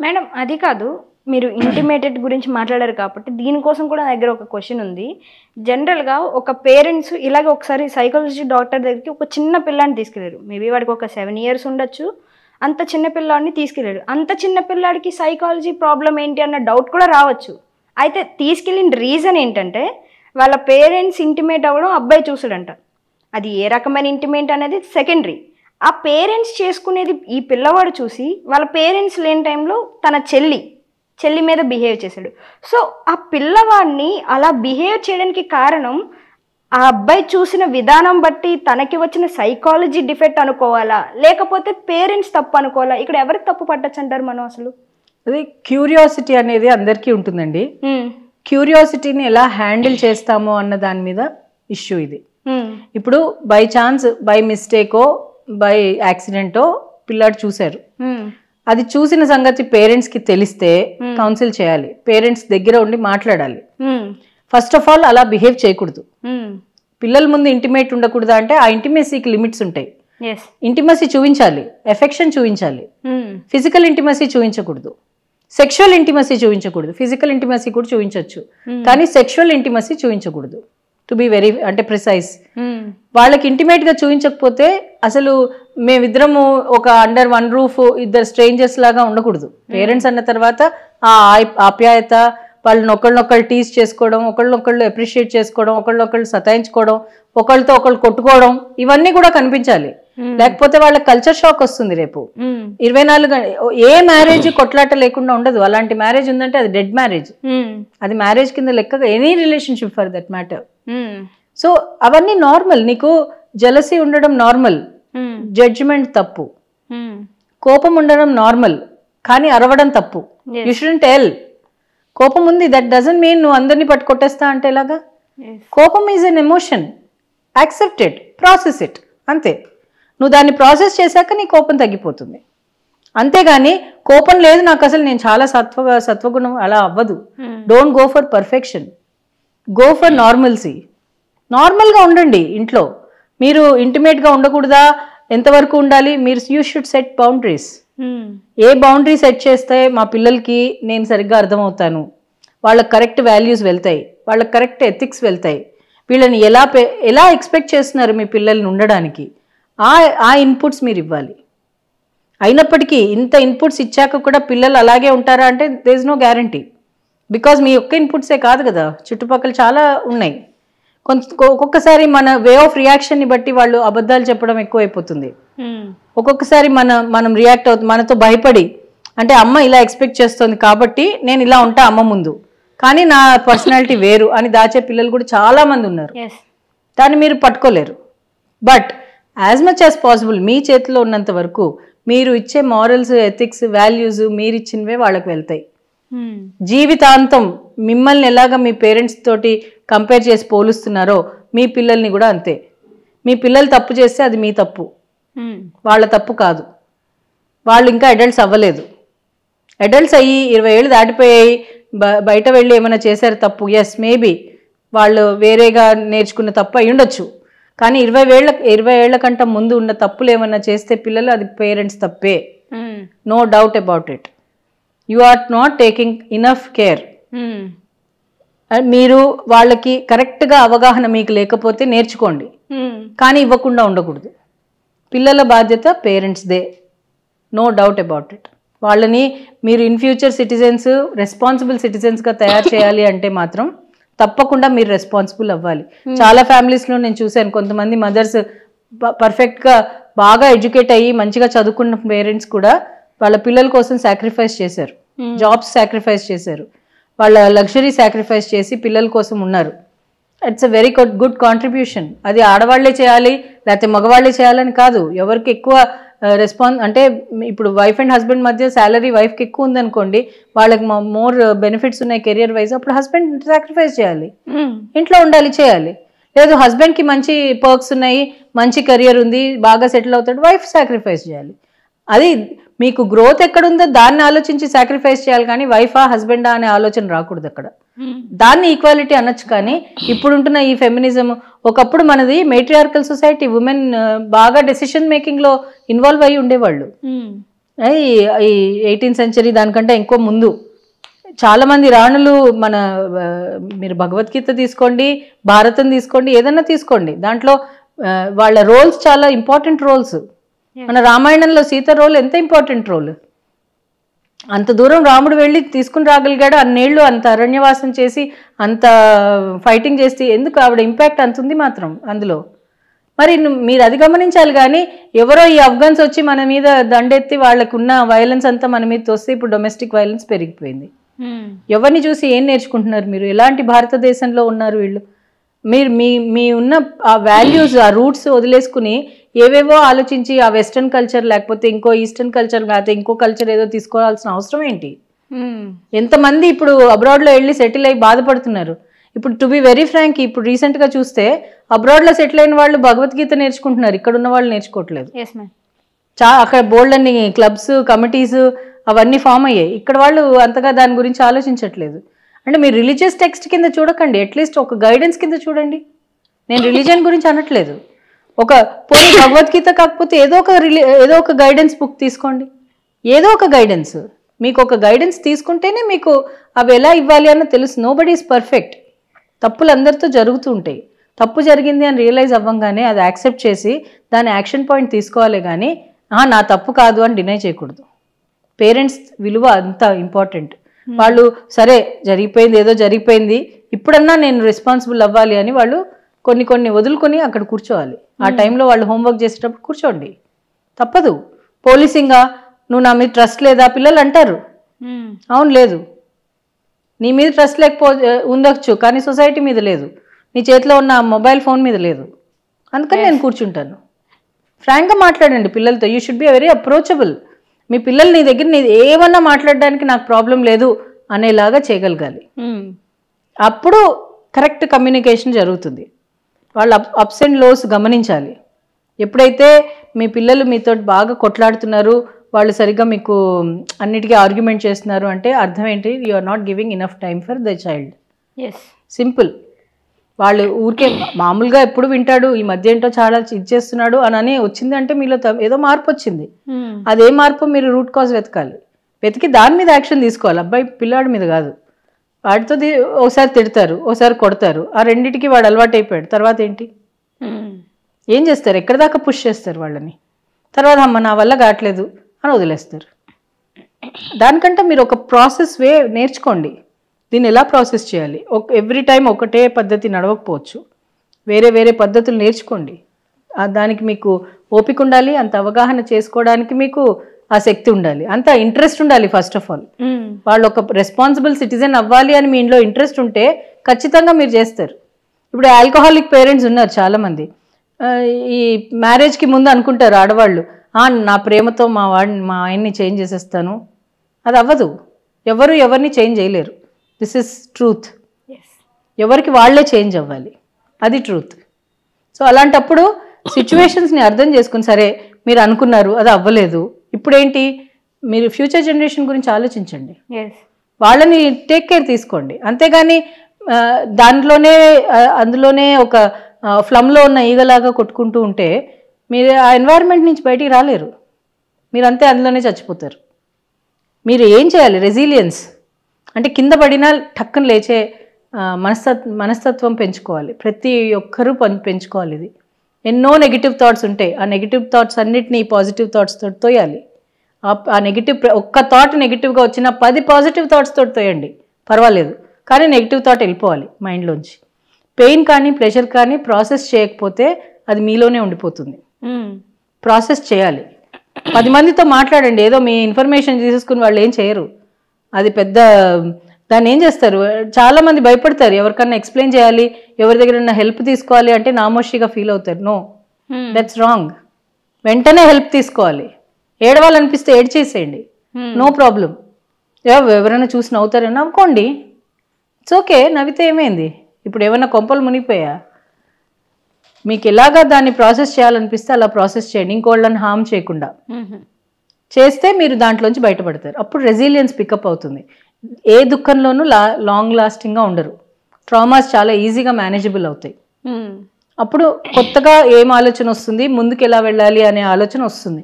Madam అది కాదు, మీరు ఇంటిమేటెడ్ గురించి మాట్లాడారు కాబట్టి దీనికోసం కూడా నా దగ్గర ఒక క్వశ్చన్ ఉంది. జనరల్గా ఒక పేరెంట్స్ ఇలాగ ఒకసారి సైకాలజీ డాక్టర్ దగ్గరికి ఒక చిన్న పిల్లాన్ని తీసుకెళ్ళారు. మేబీ వాడికి ఒక 7 years ఉండొచ్చు. అంత చిన్న పిల్లాడిని తీసుకెళ్ళాడు. అంత చిన్న పిల్లాడికి సైకాలజీ ప్రాబ్లం ఏంటి అన్న డౌట్ కూడా రావచ్చు. అయితే తీసుకెళ్ళిన రీజన్ ఏంటంటే వాళ్ళ పేరెంట్స్ ఇంటిమేట్ అవ్వడం అబ్బాయి చూసాడంట. అది ఏ రకమైన ఇంటిమేట్ అనేది సెకండరీ. ఆ పేరెంట్స్ చేసుకునేది ఈ పిల్లవాడు చూసి వాళ్ళ పేరెంట్స్ లేని టైంలో తన చెల్లి మీద బిహేవ్ చేశాడు. సో ఆ పిల్లవాడిని అలా బిహేవ్ చేయడానికి కారణం ఆ అబ్బాయి చూసిన విధానం బట్టి తనకి వచ్చిన సైకాలజీ డిఫెక్ట్ అనుకోవాలా, లేకపోతే పేరెంట్స్ తప్పు అనుకోవాలా? ఇక్కడ ఎవరికి తప్పు పట్టచ్చు అంటారు మనం అసలు? అది క్యూరియాసిటీ అనేది అందరికీ ఉంటుందండి. క్యూరియాసిటీని ఎలా హ్యాండిల్ చేస్తామో అన్న దాని మీద ఇష్యూ ఇది. ఇప్పుడు బై ఛాన్స్, బై మిస్టేకో, బై యాక్సిడెంటో పిల్లాడు చూశారు. అది చూసిన సంగతి పేరెంట్స్ కి తెలిస్తే కౌన్సిల్ చేయాలి, పేరెంట్స్ దగ్గర ఉండి మాట్లాడాలి. ఫస్ట్ ఆఫ్ ఆల్ అలా బిహేవ్ చేయకూడదు. పిల్లల ముందు ఇంటిమేట్ ఉండకూడదు అంటే ఆ ఇంటిమేసీకి లిమిట్స్ ఉంటాయి. ఇంటిమసీ చూపించాలి, ఎఫెక్షన్ చూపించాలి, ఫిజికల్ ఇంటిమసీ చూపించకూడదు, సెక్షువల్ ఇంటిమసీ చూపించకూడదు. ఫిజికల్ ఇంటిమసీ కూడా చూపించవచ్చు కానీ సెక్షువల్ ఇంటిమసీ చూపించకూడదు. టు బి వెరీ అంటే ప్రిసైజ్. వాళ్ళకి ఇంటిమేట్ గా చూపించకపోతే అసలు మేమిద్దరము ఒక అండర్ వన్ రూఫ్ ఇద్దరు స్ట్రేంజర్స్ లాగా ఉండకూడదు. పేరెంట్స్ అన్న తర్వాత ఆ ఆప్యాయత, వాళ్ళని ఒకళ్ళనొకళ్ళు టీజ్ చేసుకోవడం, ఒకళ్ళనొకళ్ళు అప్రిషియేట్ చేసుకోవడం, ఒకళ్ళనొకళ్ళు సతాయించుకోవడం, ఒకళ్ళతో ఒకళ్ళు కొట్టుకోవడం, ఇవన్నీ కూడా కనిపించాలి. లేకపోతే వాళ్ళ కల్చర్ షాక్ వస్తుంది రేపు. 24 ఏ మ్యారేజ్ కొట్లాట లేకుండా ఉండదు. అలాంటి మ్యారేజ్ ఉందంటే అది డెడ్ మ్యారేజ్. అది మ్యారేజ్ కింద లెక్క, any relationship for that matter. So అవన్నీ నార్మల్. నీకు జెలసీ ఉండడం నార్మల్, జడ్జిమెంట్ తప్పు. కోపం ఉండడం నార్మల్ కానీ అరవడం తప్పు. You shouldn't tell. కోపం ఉంది, దట్ డజంట్ మీన్ నువ్వు అందరినీ పట్టు కొట్టేస్తా అంటే ఎలాగా? కోపం is an emotion, accept it, process it, అంతే. నువ్వు దాన్ని ప్రాసెస్ చేశాక నీ కోపం తగ్గిపోతుంది. అంతేగాని కోపం లేదు నాకు అసలు, నేను చాలా సత్వగుణం, అలా అవ్వదు. Don't go for perfection, go for normalcy. నార్మల్గా ఉండండి ఇంట్లో. మీరు ఇంటిమేట్గా ఉండకూడదా? ఎంతవరకు ఉండాలి? మీరు you should set boundaries. A boundary set చేస్తే మా పిల్లలకి నేను సరిగ్గా అర్థమవుతాను, వాళ్ళకి కరెక్ట్ వాల్యూస్ వెళ్తాయి, వాళ్ళకి కరెక్ట్ ఎథిక్స్ వెళ్తాయి, వీళ్ళని ఎలా ఎక్స్పెక్ట్ చేస్తున్నారు మీ పిల్లల్ని ఉండడానికి, ఆ ఇన్పుట్స్ మీరు ఇవ్వాలి. అయినప్పటికీ ఇంత ఇన్పుట్స్ ఇచ్చాక కూడా పిల్లలు అలాగే ఉంటారా అంటే there is no guarantee. Because మీ ఒక్క ఇన్పుట్సే కాదు కదా, చుట్టుపక్కల చాలా ఉన్నాయి. ఒక్కొక్కసారి మన వే ఆఫ్ రియాక్షన్ని బట్టి వాళ్ళు అబద్ధాలు చెప్పడం ఎక్కువైపోతుంది. ఒక్కొక్కసారి మనం రియాక్ట్ అవుతుంది మనతో భయపడి, అంటే అమ్మ ఇలా ఎక్స్పెక్ట్ చేస్తుంది కాబట్టి నేను ఇలా ఉంటా అమ్మ ముందు, కానీ నా పర్సనాలిటీ వేరు అని దాచే పిల్లలు కూడా చాలా మంది ఉన్నారు. దాన్ని మీరు పట్టుకోలేరు. But as much as possible మీ చేతిలో ఉన్నంత వరకు మీరు ఇచ్చే మారల్స్, ఎథిక్స్, వాల్యూస్ మీరు ఇచ్చినవే వాళ్ళకి వెళ్తాయి. జీవితాంతం మిమ్మల్ని ఎలాగా మీ పేరెంట్స్ తోటి కంపేర్ చేసి పోలుస్తున్నారో మీ పిల్లల్ని కూడా అంతే. మీ పిల్లలు తప్పు చేస్తే అది మీ తప్పు, వాళ్ళ తప్పు కాదు. వాళ్ళు ఇంకా అడల్ట్స్ అవ్వలేదు. అడల్ట్స్ అయ్యి 20 ఏళ్ళు దాటిపోయాయి, బయట వెళ్ళి ఏమైనా చేశారు తప్పు, ఎస్ మేబీ వాళ్ళు వేరేగా నేర్చుకున్న తప్పు అయి ఉండొచ్చు. కానీ 20 ఏళ్ల కంటే ముందు ఉన్న తప్పులు ఏమన్నా చేస్తే పిల్లలు, అది పేరెంట్స్ తప్పే, no doubt about it. You are not taking enough care. మీరు వాళ్ళకి కరెక్ట్గా అవగాహన మీకు లేకపోతే నేర్చుకోండి, కానీ ఇవ్వకుండా ఉండకూడదు. పిల్లల బాధ్యత పేరెంట్స్దే, నో డౌట్ అబౌట్ ఇట్. వాళ్ళని మీరు ఇన్ ఫ్యూచర్ సిటిజన్స్, రెస్పాన్సిబుల్ సిటిజన్స్గా తయారు చేయాలి అంటే మాత్రం తప్పకుండా మీరు రెస్పాన్సిబుల్ అవ్వాలి. చాలా ఫ్యామిలీస్లో నేను చూశాను, కొంతమంది మదర్స్ పర్ఫెక్ట్గా బాగా ఎడ్యుకేట్ అయ్యి మంచిగా చదువుకున్న పేరెంట్స్ కూడా వాళ్ళ పిల్లల కోసం సాక్రిఫైస్ చేశారు, జాబ్స్ సాక్రిఫైస్ చేశారు, వాళ్ళ లగ్జరీ సాక్రిఫైస్ చేసి పిల్లల కోసం ఉన్నారు. It's a very good contribution. అది ఆడవాళ్లే చేయాలి లేకపోతే మగవాళ్లే చేయాలని కాదు. ఎవరికి ఎక్కువ అంటే ఇప్పుడు వైఫ్ అండ్ హస్బెండ్ మధ్య శాలరీ వైఫ్కి ఎక్కువ ఉందనుకోండి, వాళ్ళకి మోర్ బెనిఫిట్స్ ఉన్నాయి కెరియర్ వైజ్, అప్పుడు హస్బెండ్ సాక్రిఫైస్ చేయాలి, ఇంట్లో ఉండాలి, చేయాలి. లేదు హస్బెండ్కి మంచి పర్క్స్ ఉన్నాయి, మంచి కెరియర్ ఉంది, బాగా సెటిల్ అవుతాడు, వైఫ్ సాక్రిఫైస్ చేయాలి. అది మీకు గ్రోత్ ఎక్కడుందో దాన్ని ఆలోచించి సాక్రిఫైస్ చేయాలి, కానీ వైఫా హస్బెండా అనే ఆలోచన రాకూడదు అక్కడ. దాన్ని ఈక్వాలిటీ అనొచ్చు. కానీ ఇప్పుడుంటున్న ఈ ఫెమినిజం, ఒకప్పుడు మనది మెట్రియార్కల్ సొసైటీ, ఉమెన్ బాగా డెసిషన్ మేకింగ్ లో ఇన్వాల్వ్ అయ్యి ఉండేవాళ్ళు. ఈ 18th సెంచరీ దానికంటే ఇంకో ముందు చాలామంది రాణులు మన మీరు భగవద్గీత తీసుకోండి, భారతం తీసుకోండి, ఏదన్నా తీసుకోండి, దాంట్లో వాళ్ళ రోల్స్ చాలా ఇంపార్టెంట్ రోల్స్. మన రామాయణంలో సీత రోల్ ఎంత ఇంపార్టెంట్ రోల్. అంత దూరం రాముడు వెళ్ళి తీసుకుని రాగలిగాడు, అన్నేళ్ళు అంత అరణ్యవాసం చేసి అంత ఫైటింగ్ చేసి, ఎందుకు ఆవిడ ఇంపాక్ట్ అంత ఉంది మాత్రం అందులో. మరి మీరు అది గమనించాలి. కానీ ఎవరో ఈ అఫ్ఘన్స్ వచ్చి మన మీద దండెత్తి వాళ్ళకున్న వైలెన్స్ అంతా మన మీద తోస్తే ఇప్పుడు డొమెస్టిక్ వైలెన్స్ పెరిగిపోయింది. ఎవరిని చూసి ఏం నేర్చుకుంటున్నారు మీరు? ఎలాంటి భారతదేశంలో ఉన్నారు వీళ్ళు? మీరు మీ ఉన్న ఆ వాల్యూస్, ఆ రూట్స్ వదిలేసుకుని ఏవేవో ఆలోచించి ఆ వెస్టర్న్ కల్చర్ లేకపోతే ఇంకో ఈస్టర్న్ కల్చర్ లేకపోతే ఇంకో కల్చర్ ఏదో తీసుకోవాల్సిన అవసరం ఏంటి? ఎంతమంది ఇప్పుడు అబ్రాడ్లో వెళ్ళి సెటిల్ అయ్యి బాధపడుతున్నారు. ఇప్పుడు టు బి వెరీ ఫ్రాంక్, ఇప్పుడు రీసెంట్గా చూస్తే అబ్రాడ్లో సెటిల్ అయిన వాళ్ళు భగవద్గీత నేర్చుకుంటున్నారు, ఇక్కడ ఉన్న వాళ్ళు నేర్చుకోవట్లేదు. అక్కడ బోల్డ్ అన్ని క్లబ్స్, కమిటీస్ అవన్నీ ఫామ్ అయ్యాయి. ఇక్కడ వాళ్ళు అంతగా దాని గురించి ఆలోచించట్లేదు. అంటే మీరు రిలీజియస్ టెక్స్ట్ కింద చూడకండి, అట్లీస్ట్ ఒక గైడెన్స్ కింద చూడండి. నేను రిలీజియన్ గురించి అనట్లేదు. ఒక పోనీ భగవద్గీత కాకపోతే ఏదో ఒక గైడెన్స్ బుక్ తీసుకోండి, ఏదో ఒక గైడెన్స్. మీకు ఒక గైడెన్స్ తీసుకుంటేనే మీకు అవి ఎలా ఇవ్వాలి అన్న తెలుసు. Nobody is perfect. తప్పులు అందరితో జరుగుతూ ఉంటాయి. తప్పు జరిగింది అని రియలైజ్ అవ్వంగానే అది యాక్సెప్ట్ చేసి దాని యాక్షన్ పాయింట్ తీసుకోవాలి. కానీ నా తప్పు కాదు అని డినై చేయకూడదు. పేరెంట్స్ విలువ అంత ఇంపార్టెంట్. వాళ్ళు సరే జరిగిపోయింది, ఏదో జరిగిపోయింది, ఇప్పుడన్నా నేను రెస్పాన్సిబుల్ అవ్వాలి అని వాళ్ళు కొన్ని వదులుకొని అక్కడ కూర్చోవాలి. ఆ టైంలో వాళ్ళు హోంవర్క్ చేసేటప్పుడు కూర్చోండి, తప్పదు. పోలీసింగా నువ్వు నా మీద ట్రస్ట్ లేదా పిల్లలు అంటారు. అవును, లేదు. నీ మీద ట్రస్ట్ ఉండొచ్చు, కానీ సొసైటీ మీద లేదు. నీ చేతిలో ఉన్న మొబైల్ ఫోన్ మీద లేదు. అందుకని నేను కూర్చుంటాను. ఫ్రాంక్గా మాట్లాడండి పిల్లలతో. You should be very approachable. మీ పిల్లలు నీ దగ్గర ఏమన్నా మాట్లాడడానికి నాకు ప్రాబ్లం లేదు అనేలాగా చేయగలగాలి. అప్పుడు కరెక్ట్ కమ్యూనికేషన్ జరుగుతుంది. వాళ్ళ అప్స్ అండ్ లోస్ గమనించాలి. ఎప్పుడైతే మీ పిల్లలు మీతో బాగా కొట్లాడుతున్నారు, వాళ్ళు సరిగ్గా మీకు అన్నిటికీ ఆర్గ్యుమెంట్ చేస్తున్నారు అంటే అర్థం ఏంటి? You are not giving enough time for the child. Simple. వాళ్ళు ఊరికే మామూలుగా ఎప్పుడు వింటాడు, ఈ మధ్య ఏంటో చాలా చేస్తున్నాడు అని వచ్చిందంటే మీలో ఏదో మార్పు వచ్చింది. అదే మార్పు మీరు రూట్ కాజ్ వెతికి దాని మీద యాక్షన్ తీసుకోవాలి. అబ్బాయి పిల్లాడి మీద కాదు. వాడితో ఒకసారి తిడతారు, ఒకసారి కొడతారు, ఆ రెండింటికి వాడు అలవాటు అయిపోయాడు. తర్వాత ఏంటి? ఏం చేస్తారు? ఎక్కడి దాకా పుష్ చేస్తారు వాళ్ళని. తర్వాత అమ్మ నా వల్ల కావట్లేదు అని వదిలేస్తారు. దానికంటే మీరు ఒక ప్రాసెస్ నేర్చుకోండి. దీన్ని ఎలా ప్రాసెస్ చేయాలి. ఎవ్రీ టైం ఒకటే పద్ధతి నడవకపోవచ్చు, వేరే పద్ధతులు నేర్చుకోండి. దానికి మీకు ఓపిక ఉండాలి, అంత అవగాహన చేసుకోవడానికి మీకు ఆ శక్తి ఉండాలి, అంత ఇంట్రెస్ట్ ఉండాలి. ఫస్ట్ ఆఫ్ ఆల్ వాళ్ళు ఒక రెస్పాన్సిబుల్ సిటిజన్ అవ్వాలి అని మీ ఇంట్లో ఇంట్రెస్ట్ ఉంటే ఖచ్చితంగా మీరు చేస్తారు. ఇప్పుడు ఆల్కహాలిక్ పేరెంట్స్ ఉన్నారు చాలామంది. ఈ మ్యారేజ్కి ముందు అనుకుంటారు ఆడవాళ్ళు, నా ప్రేమతో మా ఆయన్ని చేంజ్ చేసేస్తాను. అది అవ్వదు. ఎవరిని చేంజ్ చేయలేరు. This is truth. ఎవరికి వాళ్ళే చేంజ్ అవ్వాలి, అది ట్రూత్. సో అలాంటప్పుడు సిచ్యువేషన్స్ని అర్థం చేసుకుని, సరే మీరు అనుకున్నారు అది అవ్వలేదు, ఇప్పుడేంటి? మీరు ఫ్యూచర్ జనరేషన్ గురించి ఆలోచించండి, వాళ్ళని టేక్ కేర్ తీసుకోండి. అంతేగాని అందులోనే ఒక ఫ్లమ్లో ఉన్న ఈగలాగా కొట్టుకుంటూ ఉంటే మీరు ఆ ఎన్వైరన్మెంట్ నుంచి బయటికి రాలేరు. మీరంతే అందులోనే చచ్చిపోతారు. మీరు ఏం చేయాలి? రెసిలియన్స్ అంటే కింద పడినా టక్కన లేచే మనస్తత్వం పెంచుకోవాలి. ప్రతి ఒక్కరూ పెంచుకోవాలి. ఇది ఎన్నో నెగిటివ్ థాట్స్ ఉంటాయి. ఆ నెగిటివ్ థాట్స్ అన్నిటినీ పాజిటివ్ థాట్స్ తోటి తోయాలి. ఆ నెగిటివ్ ఒక్క థాట్ నెగిటివ్గా వచ్చిన 10 పాజిటివ్ థాట్స్ తోటి తోయండి, పర్వాలేదు. కానీ నెగిటివ్ థాట్ వెళ్ళిపోవాలి మైండ్లోంచి. పెయిన్ కానీ ప్రెషర్ కానీ ప్రాసెస్ చేయకపోతే అది మీలోనే ఉండిపోతుంది. ప్రాసెస్ చేయాలి. 10 మందితో మాట్లాడండి. ఏదో మీ ఇన్ఫర్మేషన్ తీసేసుకుని వాళ్ళు ఏం చేయరు. అది పెద్ద దాన్ని ఏం చేస్తారు? చాలామంది భయపడతారు. ఎవరికన్నా ఎక్స్ప్లెయిన్ చేయాలి, ఎవరి దగ్గర హెల్ప్ తీసుకోవాలి అంటే నామోషిగా ఫీల్ అవుతారు. No, that's wrong. వెంటనే హెల్ప్ తీసుకోవాలి. ఏడవాలనిపిస్తే ఏడ్చేసేయండి, నో ప్రాబ్లం. ఎవరైనా చూసి నవ్వుతారని నవ్వుకోండి, ఇట్స్ ఓకే. నవ్వితే ఏమైంది? ఇప్పుడు ఏమైనా కొంపలు మునిగిపోయా? మీకు ఎలాగా దాన్ని ప్రాసెస్ చేయాలనిపిస్తే అలా ప్రాసెస్ చేయండి, ఇంకోళ్ళని హామ్ చేయకుండా చేస్తే మీరు దాంట్లోంచి బయటపడతారు. అప్పుడు రెసిలియన్స్ పికప్ అవుతుంది. ఏ దుఃఖంలోనూ లాంగ్ లాస్టింగ్గా ఉండరు. ట్రామాస్ చాలా ఈజీగా మేనేజబుల్ అవుతాయి. అప్పుడు కొత్తగా ఏం ఆలోచన వస్తుంది, ముందుకు ఎలా వెళ్ళాలి అనే ఆలోచన వస్తుంది.